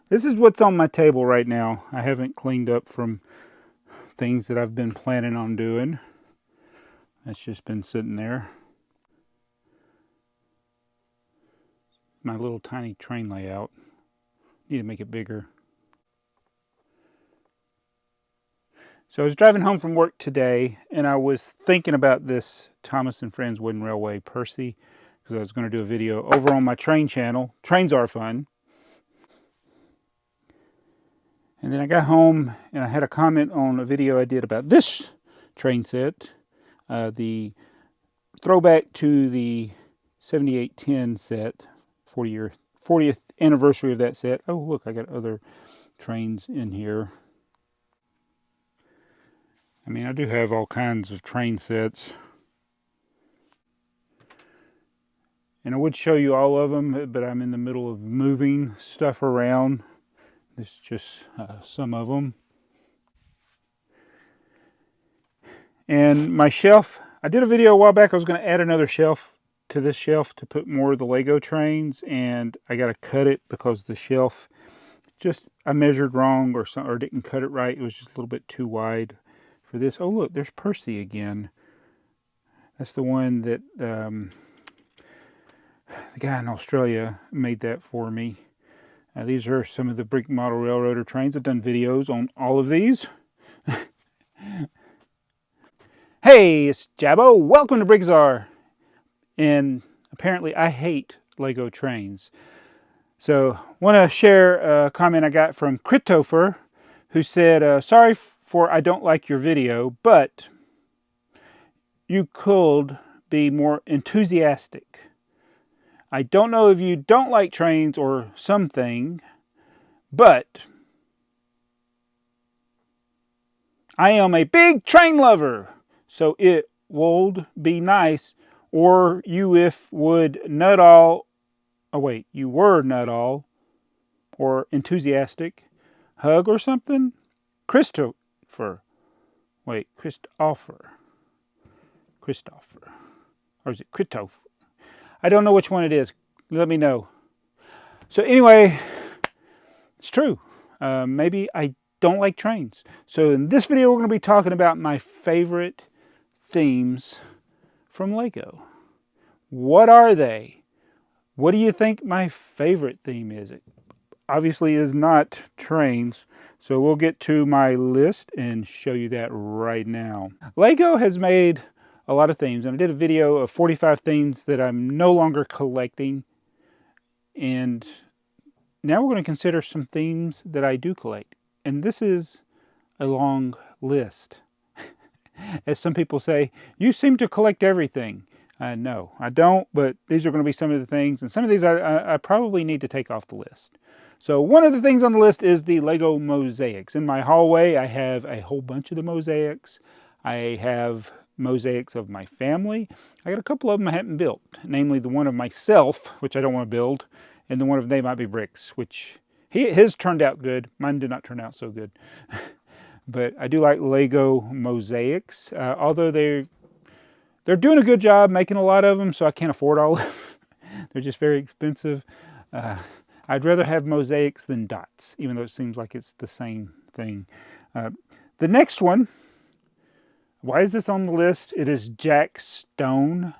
This is what's on my table right now. I haven't cleaned up from things that I've been planning on doing. That's just been sitting there. My little tiny train layout. Need to make it bigger. So I was driving home from work today, and I was thinking about this Thomas and Friends Wooden Railway Percy, because I was going to do a video over on my train channel. Trains are fun. And then I got home, and I had a comment on a video I did about this train set, the throwback to the 7810 set, 40th anniversary of that set. Oh, look, I got other trains in here. I mean, I do have all kinds of train sets. And I would show you all of them, but I'm in the middle of moving stuff around. This is just some of them. And my shelf, I did a video a while back. I was going to add another shelf to this shelf to put more of the Lego trains, and I got to cut it because the shelf just, I measured wrong or didn't cut it right. It was just a little bit too wide for this. Oh, look, there's Percy again. That's the one that the guy in Australia made that for me. These are some of the Brick Model Railroader trains. I've done videos on all of these. Hey, it's Jabbo. Welcome to BrickTsar. And apparently I hate Lego trains. So I want to share a comment I got from Christopher, who said, sorry for I don't like your video, but you could be more enthusiastic. I don't know if you don't like trains or something, but I am a big train lover, so it would be nice, or you if would nut all, oh wait, you were nut all, or enthusiastic, hug or something? Christopher, or is it Christopher? I don't know which one it is. Let me know. So anyway, it's true. Maybe I don't like trains. So in this video, we're going to be talking about my favorite themes from Lego. What are they? What do you think my favorite theme is? It obviously is not trains. So we'll get to my list and show you that right now. Lego has made a lot of themes, and I did a video of 45 themes that I'm no longer collecting, and now we're going to consider some themes that I do collect, and this is a long list. As some people say, you seem to collect everything. No, I don't, but these are going to be some of the things, and some of these I probably need to take off the list. So one of the things on the list is the Lego mosaics. In my hallway, I have a whole bunch of the mosaics. I have mosaics of my family. I got a couple of them I haven't built, namely the one of myself, which I don't want to build, and the one of TheyMightBeBricks, which his turned out good. Mine did not turn out so good. But I do like Lego mosaics, although they're doing a good job making a lot of them, so I can't afford all of them. They're just very expensive. I'd rather have mosaics than dots, even though it seems like it's the same thing. The next one, why is this on the list? It is Jack Stone.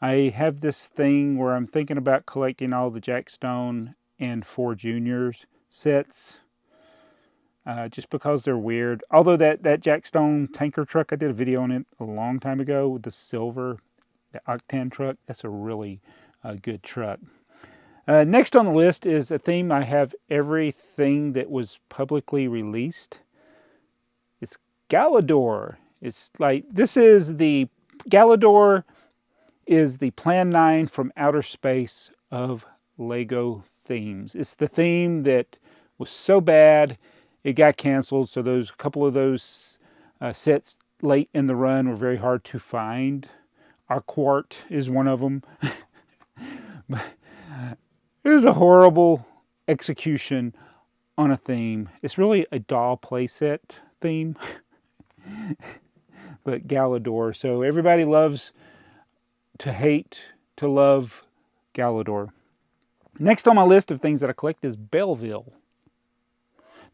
I have this thing where I'm thinking about collecting all the Jack Stone and 4 Juniors sets. Just because they're weird. Although that Jack Stone tanker truck, I did a video on it a long time ago with the silver, the Octane truck. That's a really good truck. Next on the list is a theme I have everything that was publicly released. It's Galador. It's like, this is the, Galador is the Plan 9 from outer space of Lego themes. It's the theme that was so bad it got canceled, so a couple of those sets late in the run were very hard to find. Aquart is one of them. But it was a horrible execution on a theme. It's really a doll playset theme. But Galador. So everybody loves to hate to love Galador. Next on my list of things that I collect is Belleville.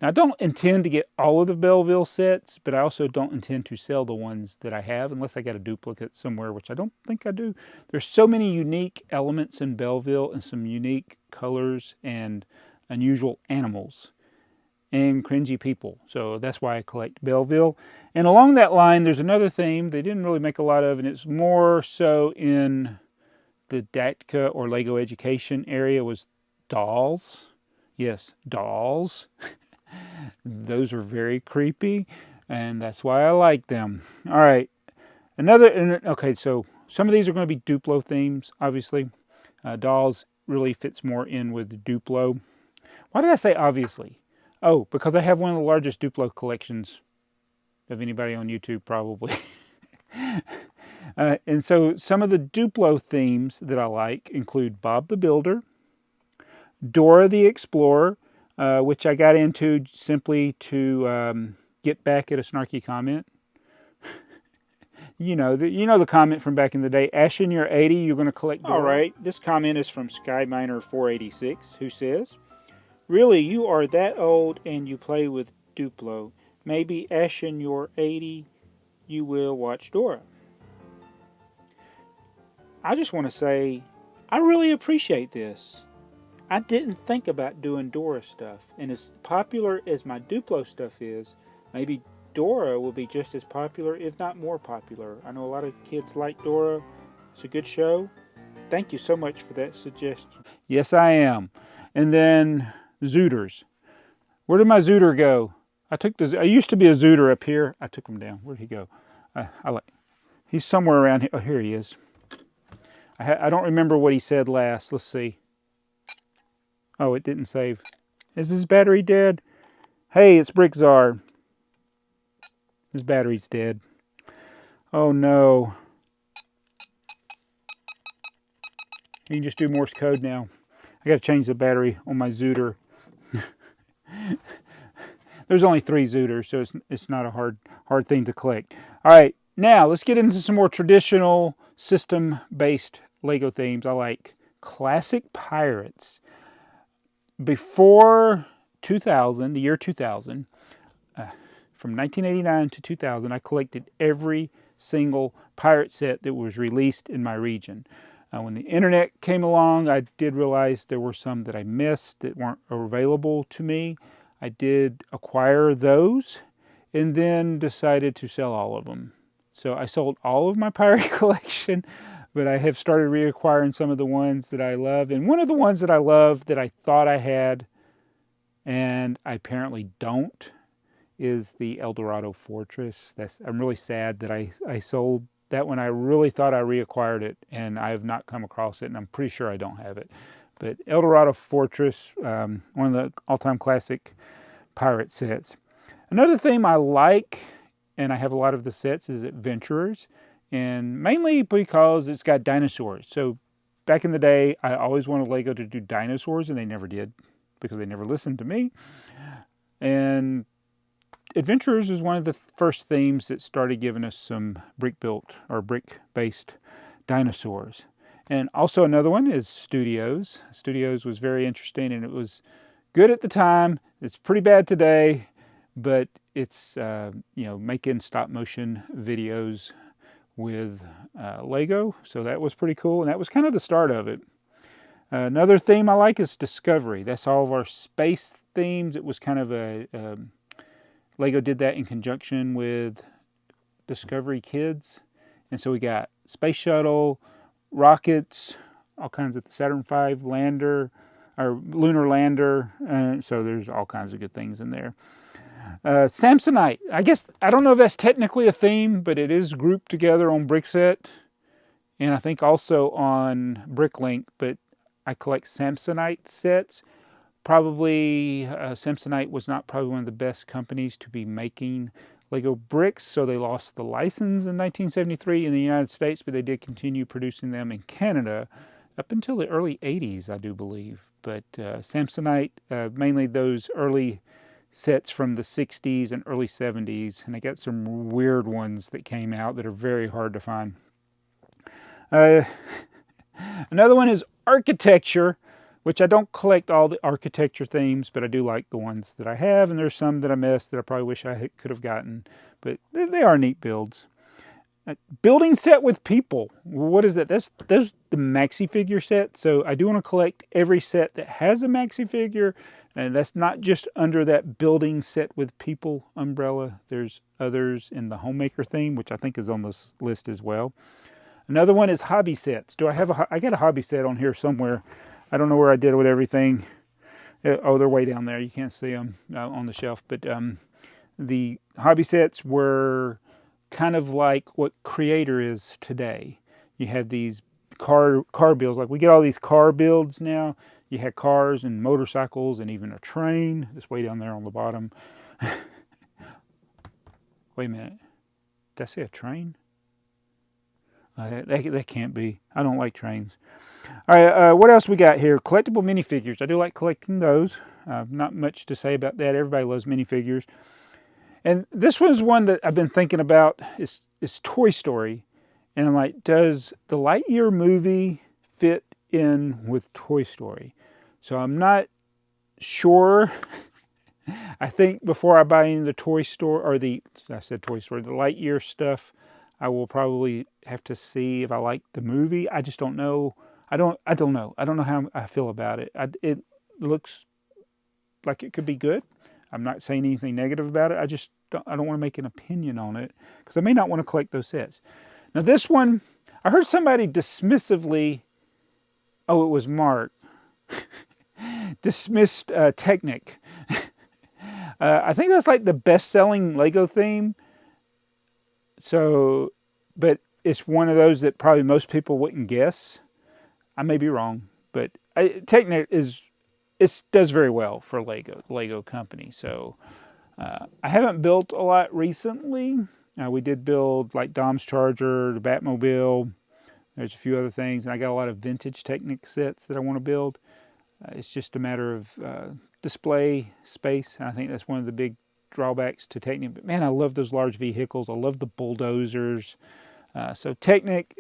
Now, I don't intend to get all of the Belleville sets, but I also don't intend to sell the ones that I have unless I got a duplicate somewhere, which I don't think I do. There's so many unique elements in Belleville and some unique colors and unusual animals and cringy people. So that's why I collect Belleville. And along that line, there's another theme they didn't really make a lot of, and it's more so in the DATCA or Lego education area, was dolls. Yes, dolls. Those are very creepy, and that's why I like them. All right. Okay, so some of these are going to be Duplo themes, obviously. Dolls really fits more in with Duplo. Why did I say obviously? Oh, because I have one of the largest Duplo collections of anybody on YouTube, probably. And so some of the Duplo themes that I like include Bob the Builder, Dora the Explorer, which I got into simply to get back at a snarky comment. You know the comment from back in the day, Ashen, you're 80, you're going to collect Dora. All right, this comment is from SkyMiner486, who says, really, you are that old and you play with Duplo. Maybe Ashen, you're 80, you will watch Dora. I just want to say, I really appreciate this. I didn't think about doing Dora stuff, and as popular as my Duplo stuff is, maybe Dora will be just as popular, if not more popular. I know a lot of kids like Dora. It's a good show. Thank you so much for that suggestion. Yes, I am. And then Zooters. Where did my Zooter go? I used to be a Zooter up here. I took him down. Where'd he go? He's somewhere around here. Oh, here he is. I don't remember what he said last. Let's see. Oh, it didn't save. Is his battery dead? Hey, it's BrickTsar. His battery's dead. Oh no. You can just do Morse code now. I gotta change the battery on my Zooter. There's only 3 Zooters, so it's not a hard thing to collect. All right, now let's get into some more traditional system-based Lego themes. I like classic pirates. Before 2000, the year 2000, from 1989 to 2000, I collected every single pirate set that was released in my region. When the internet came along, I did realize there were some that I missed that weren't available to me. I did acquire those and then decided to sell all of them. So I sold all of my pirate collection, but I have started reacquiring some of the ones that I love. And one of the ones that I love that I thought I had and I apparently don't is the El Dorado Fortress. I'm really sad that I sold that one. I really thought I reacquired it, and I have not come across it, and I'm pretty sure I don't have it. But El Dorado Fortress, one of the all-time classic pirate sets. Another theme I like, and I have a lot of the sets, is Adventurers, and mainly because it's got dinosaurs. So back in the day, I always wanted Lego to do dinosaurs, and they never did because they never listened to me. And Adventurers is one of the first themes that started giving us some brick-built or brick-based dinosaurs. And also another one is Studios. Studios was very interesting, and it was good at the time. It's pretty bad today, but it's making stop-motion videos with Lego. So that was pretty cool, and that was kind of the start of it. Another theme I like is Discovery. That's all of our space themes. It was kind of Lego did that in conjunction with Discovery Kids. And so we got Space Shuttle, rockets, all kinds of Saturn V lander, or lunar lander. So there's all kinds of good things in there. Samsonite. I guess, I don't know if that's technically a theme, but it is grouped together on Brickset. And I think also on Bricklink, but I collect Samsonite sets. Probably Samsonite was not probably one of the best companies to be making Lego bricks, so they lost the license in 1973 in the United States, but they did continue producing them in Canada up until the early 80s, I do believe. But Samsonite, mainly those early sets from the 60s and early 70s, and they got some weird ones that came out that are very hard to find. Another one is Architecture, which I don't collect all the architecture themes, but I do like the ones that I have, and there's some that I missed that I probably wish I could have gotten, but they are neat builds. Building set with people. What is that? That's the maxi figure set. So I do want to collect every set that has a maxi figure, and that's not just under that building set with people umbrella. There's others in the Homemaker theme, which I think is on this list as well. Another one is hobby sets. I got a hobby set on here somewhere. I don't know where I did it with everything. Oh, they're way down there. You can't see them on the shelf. But the hobby sets were kind of like what Creator is today. You have these car builds. Like we get all these car builds now. You had cars and motorcycles and even a train. It's way down there on the bottom. Wait a minute. Did I say a train? That can't be. I don't like trains. All right, what else we got here? Collectible minifigures. I do like collecting those. Not much to say about that. Everybody loves minifigures. And this one's one that I've been thinking about. Is Toy Story. And I'm like, does the Lightyear movie fit in with Toy Story? So I'm not sure. I think before I buy into the Toy Story, or the Lightyear stuff, I will probably have to see if I like the movie. I just don't know. I don't know. I don't know how I feel about it. It looks like it could be good. I'm not saying anything negative about it. I don't want to make an opinion on it because I may not want to collect those sets. Now this one, I heard somebody dismissively, oh, it was Mark, dismissed Technic. I think that's like the best-selling Lego theme. So, but it's one of those that probably most people wouldn't guess. I may be wrong, but Technic does very well for Lego company. So I haven't built a lot recently. We did build like Dom's Charger, the Batmobile. There's a few other things, and I got a lot of vintage Technic sets that I want to build. It's just a matter of display space. And I think that's one of the big drawbacks to Technic. But man, I love those large vehicles. I love the bulldozers. So Technic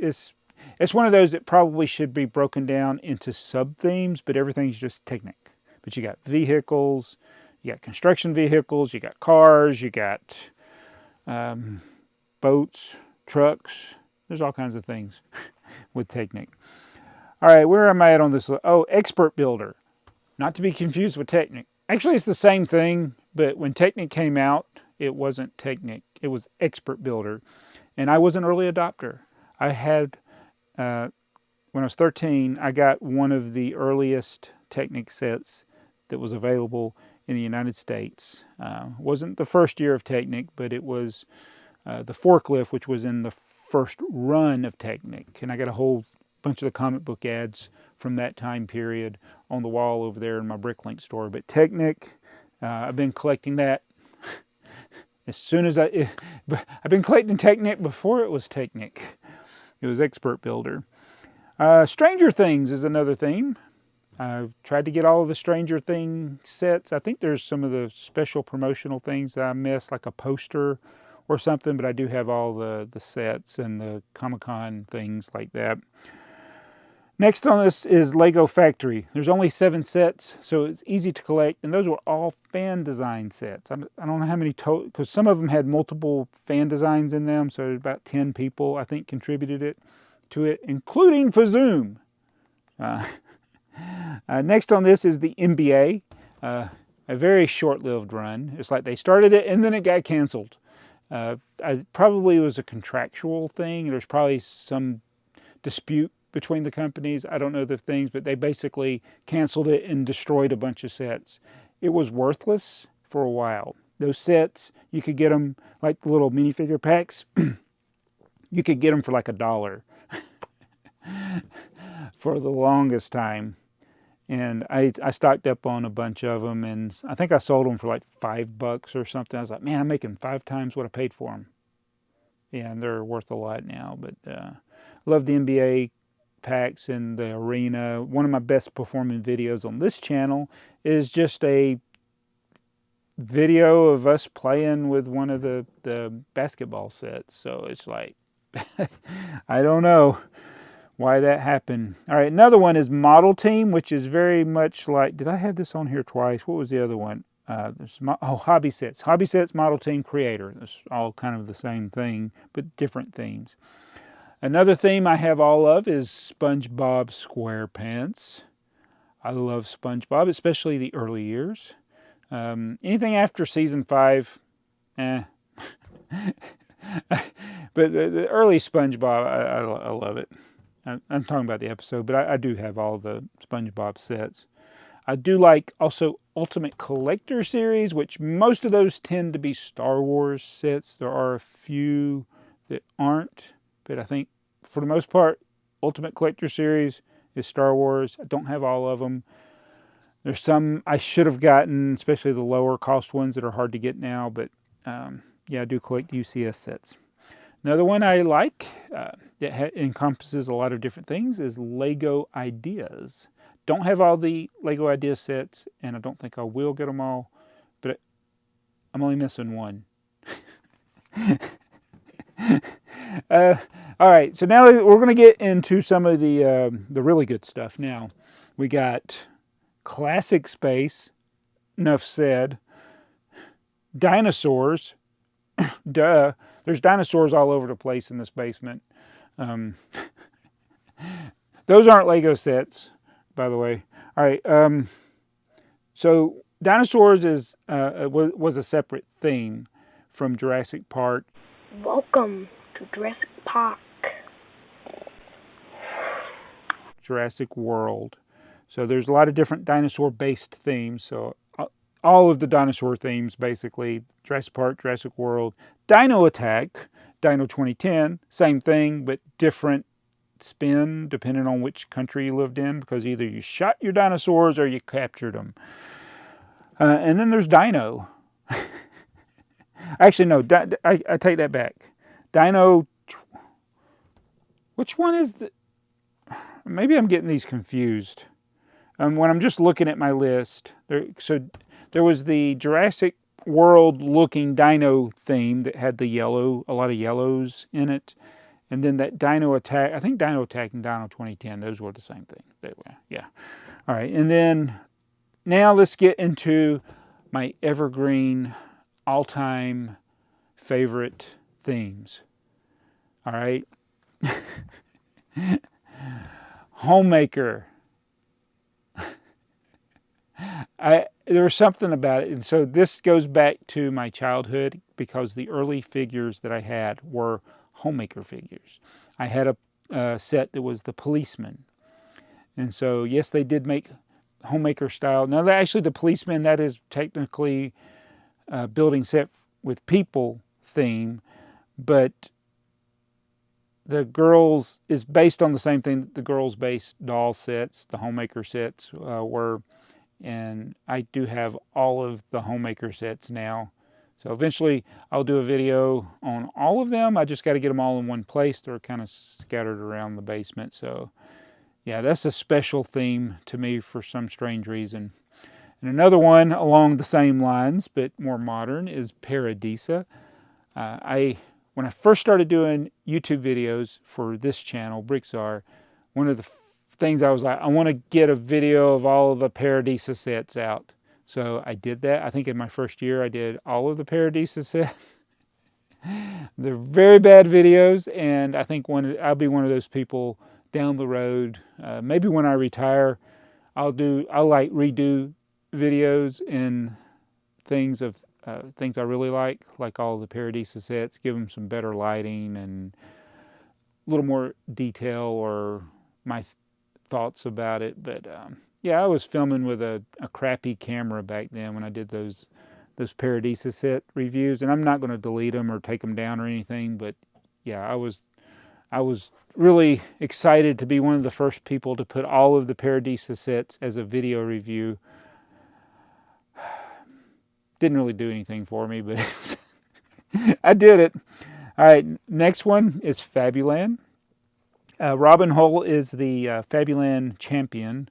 it's one of those that probably should be broken down into sub-themes, but everything's just Technic. But you got vehicles, you got construction vehicles, you got cars, you got boats, trucks. There's all kinds of things with Technic. All right, where am I at on this? Oh, Expert Builder. Not to be confused with Technic. Actually, it's the same thing, but when Technic came out, it wasn't Technic. It was Expert Builder. And I was an early adopter. I had, when I was 13, I got one of the earliest Technic sets that was available in the United States. Wasn't the first year of Technic, but it was the forklift, which was in the first run of Technic. And I got a whole bunch of the comic book ads from that time period on the wall over there in my Bricklink store. But Technic, I've been collecting that as soon as I've been collecting Technic before it was Technic. It was Expert Builder. Stranger Things is another theme. I've tried to get all of the Stranger Things sets. I think there's some of the special promotional things that I missed, like a poster or something, but I do have all the sets and the Comic-Con things like that. Next on this is Lego Factory. There's only 7 sets, so it's easy to collect, and those were all fan design sets. I don't know how many total, because some of them had multiple fan designs in them, so about 10 people, I think, contributed to it, including Fazoom. Next on this is the NBA, a very short-lived run. It's like they started it, and then it got canceled. Probably it was a contractual thing. There's probably some dispute between the companies. I don't know the things, but they basically canceled it and destroyed a bunch of sets. It was worthless for a while. Those sets, you could get them like the little minifigure packs. You could get them for like $1 for the longest time. And I stocked up on a bunch of them, and I think I sold them for like $5 or something. I was like, man, I'm making 5 times what I paid for them. Yeah, and they're worth a lot now. But love the NBA packs in the arena. One of my best performing videos on this channel is just a video of us playing with one of the basketball sets. So it's like, I don't know. why that happened. All right, another one is Model Team, which is very much like, did I have this on here twice? What was the other one? Hobby Sets. Hobby Sets, Model Team, Creator. It's all kind of the same thing, but different themes. Another theme I have all of is SpongeBob SquarePants. I love SpongeBob, especially the early years. Anything after season 5, eh. But the early SpongeBob, I love it. I'm talking about the episode, but I do have all the SpongeBob sets. I do like also Ultimate Collector Series, which most of those tend to be Star Wars sets. There are a few that aren't, but I think for the most part, Ultimate Collector Series is Star Wars. I don't have all of them. There's some I should have gotten, especially the lower cost ones that are hard to get now, but yeah, I do collect UCS sets. Another one I like that encompasses a lot of different things is Lego Ideas. Don't have all the Lego Idea sets, and I don't think I will get them all, but I'm only missing one. All right, so now we're going to get into some of the really good stuff. Now, we got Classic Space, enough said. Dinosaurs, duh. There's dinosaurs all over the place in this basement. Those aren't Lego sets, by the way. All right, so Dinosaurs was a separate theme from Jurassic Park. Welcome to Jurassic Park. Jurassic World. So there's a lot of different dinosaur-based themes. So all of the dinosaur themes, basically. Jurassic Park, Jurassic World. Dino Attack, Dino 2010. Same thing, but different spin depending on which country you lived in, because either you shot your dinosaurs or you captured them. And then there's Dino. Actually, no, I take that back. Dino, which one is the, maybe I'm getting these confused. When I'm just looking at my list, there was the Jurassic World looking dino theme that had a lot of yellows in it. And then that Dino Attack, I think Dino Attack and Dino 2010, those were the same thing. They were, yeah. All right, and then now let's get into my evergreen, all-time favorite themes. All right. Homemaker. There was something about it. And so this goes back to my childhood because the early figures that I had were Homemaker figures. I had a set that was the Policeman. And so, yes, they did make Homemaker style. Now, actually, the Policeman, that is technically a building set with people theme, but the girls is based on the same thing that the girls-based doll sets, the Homemaker sets were. And I do have all of the Homemaker sets now. So eventually I'll do a video on all of them. I just got to get them all in one place. They're kind of scattered around the basement. So yeah, that's a special theme to me for some strange reason. And another one along the same lines, but more modern, is Paradisa. When I first started doing YouTube videos for this channel, BrickTsar, one of the things I was like, I want to get a video of all of the Paradisa sets out. So I did that. I think in my first year I did all of the Paradisa sets. They're very bad videos, and I think I'll be one of those people down the road. Maybe when I retire, I'll like redo videos and things I really like all the Paradisa sets, give them some better lighting and a little more detail or my thoughts about it. But yeah, I was filming with a crappy camera back then when I did those Paradisa set reviews, and I'm not going to delete them or take them down or anything, but yeah, I was really excited to be one of the first people to put all of the Paradisa sets as a video review. Didn't really do anything for me, but I did it. All right, next one is Fabuland. Robin Hull is the Fabuland champion.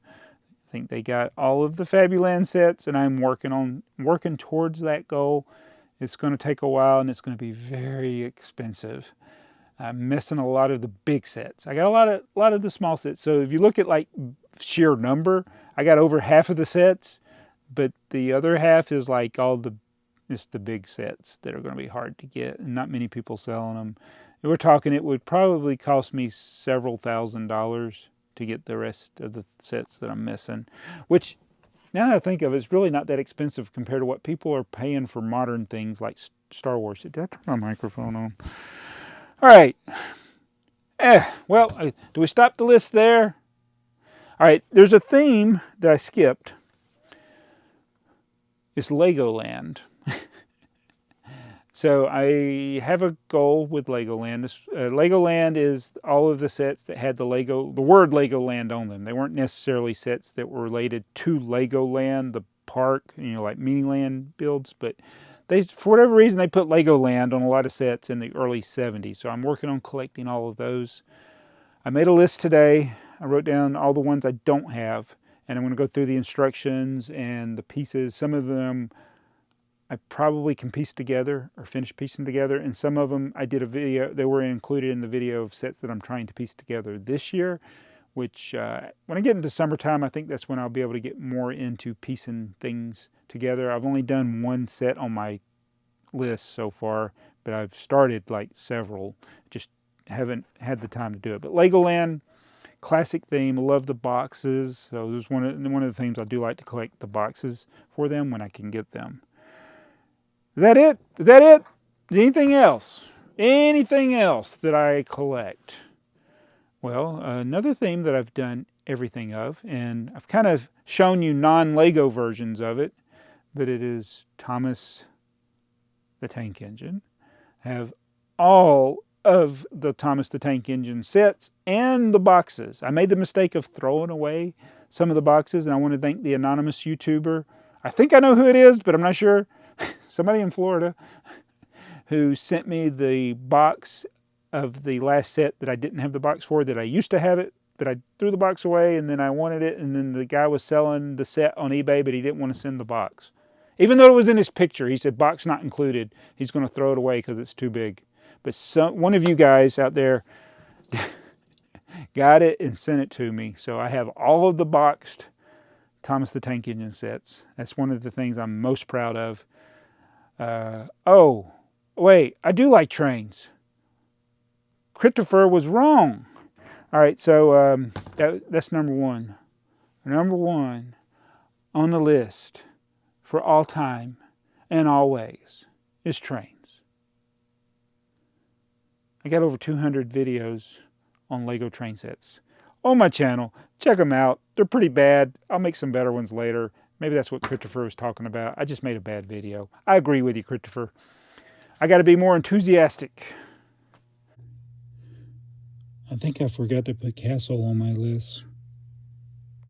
I think they got all of the Fabuland sets, and I'm working towards that goal. It's going to take a while, and it's going to be very expensive. I'm missing a lot of the big sets. I got a lot of the small sets. So if you look at like sheer number, I got over half of the sets, but the other half is like it's the big sets that are going to be hard to get, and not many people selling them. And we're talking it would probably cost me several $1,000s to get the rest of the sets that I'm missing, which now that I think of it, it's really not that expensive compared to what people are paying for modern things like Star Wars. Did I turn my microphone on? All right. Well, do we stop the list there? All right, there's a theme that I skipped. It's Legoland. So I have a goal with Legoland. Legoland is all of the sets that had the word Legoland on them. They weren't necessarily sets that were related to Legoland, the park, like Miniland builds, but for whatever reason, they put Legoland on a lot of sets in the early 70s. So I'm working on collecting all of those. I made a list today. I wrote down all the ones I don't have, and I'm going to go through the instructions and the pieces. Some of them I probably can piece together or finish piecing together, and some of them I did a video. They were included in the video of sets that I'm trying to piece together this year, which when I get into summertime, I think that's when I'll be able to get more into piecing things together. I've only done one set on my list so far, but I've started like several, just haven't had the time to do it. But Legoland, classic theme. I love the boxes. So there's one of the themes I do like to collect the boxes for them when I can get them. Is that it? Is that it? Anything else? Anything else that I collect? Well, another theme that I've done everything of, and I've kind of shown you non-Lego versions of it, but it is Thomas the Tank Engine. I have all of the Thomas the Tank Engine sets and the boxes. I made the mistake of throwing away some of the boxes, and I want to thank the anonymous YouTuber. I think I know who it is, but I'm not sure. Somebody in Florida who sent me the box of the last set that I didn't have the box for, that I used to have it, but I threw the box away, and then I wanted it, and then the guy was selling the set on eBay, but he didn't want to send the box. Even though it was in his picture, he said, box not included. He's going to throw it away because it's too big. But one of you guys out there got it and sent it to me. So I have all of the boxed Thomas the Tank Engine sets. That's one of the things I'm most proud of. Oh, wait, I do like trains. Christopher was wrong. All right, so that's number one. Number one on the list for all time and always is trains. I got over 200 videos on Lego train sets on my channel. Check them out. They're pretty bad. I'll make some better ones later. Maybe that's what Christopher was talking about. I just made a bad video. I agree with you, Christopher. I got to be more enthusiastic. I think I forgot to put Cassville on my list.